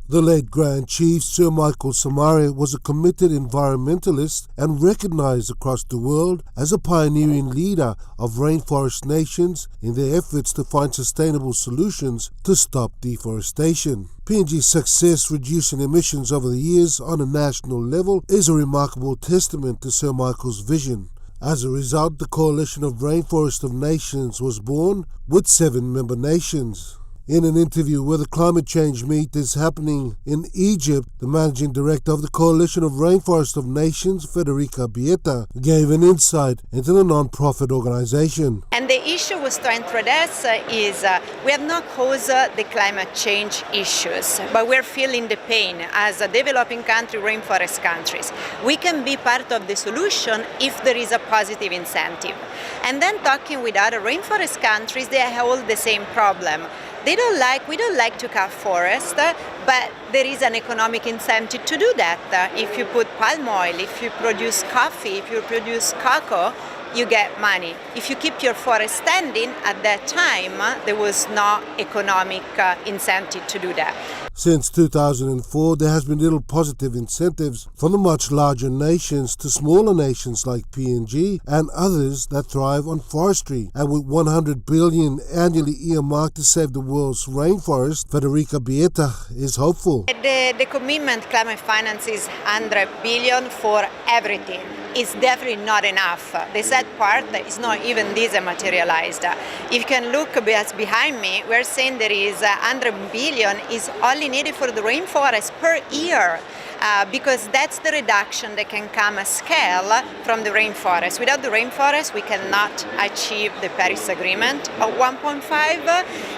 The late Grand Chief Sir Michael Samare was a committed environmentalist and recognized across the world as a pioneering leader of rainforest nations in their efforts to find sustainable solutions to stop deforestation. PNG's success reducing emissions over the years on a national level is a remarkable testament to Sir Michael's vision. As a result, the Coalition of Rainforest of Nations was born with 7 member nations. In an interview where the climate change meet is happening in Egypt, the managing director of the Coalition of Rainforest of Nations, Federica Bieta, gave an insight into the non-profit organization. And the issue we're trying to address is we have not caused the climate change issues, but we're feeling the pain as a developing country, rainforest countries. We can be part of the solution if there is a positive incentive. And then talking with other rainforest countries, they have all the same problem. We don't like to cut forests, but there is an economic incentive to do that. If you put palm oil, if you produce coffee, if you produce cocoa, you get money. If you keep your forest standing, at that time, there was no economic incentive to do that. Since 2004, there has been little positive incentives from the much larger nations to smaller nations like PNG and others that thrive on forestry. And with 100 billion annually earmarked to save the world's rainforest, Federica Bieta is hopeful. The commitment climate finance is 100 billion for everything. It's definitely not enough. The sad part is not even this materialized. If you can look behind me, we're saying there is 100 billion is only needed for the rainforest per year. Because that's the reduction that can come at scale from the rainforest. Without the rainforest, we cannot achieve the Paris Agreement of 1.5,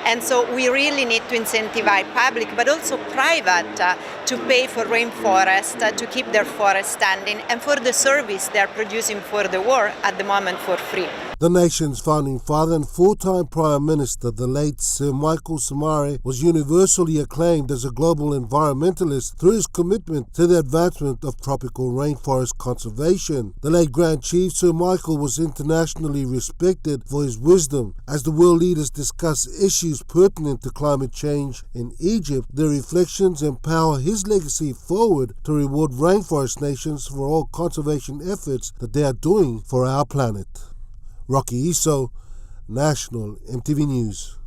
and so we really need to incentivize public, but also private, to pay for rainforest, to keep their forest standing, and for the service they're producing for the world at the moment for free. The nation's founding father and full-time Prime Minister, the late Sir Michael Samare, was universally acclaimed as a global environmentalist through his commitment to the advancement of tropical rainforest conservation. The late Grand Chief Sir Michael was internationally respected for his wisdom. As the world leaders discuss issues pertinent to climate change in Egypt, their reflections empower his legacy forward to reward rainforest nations for all conservation efforts that they are doing for our planet. Rocky Iso, National EMTV News.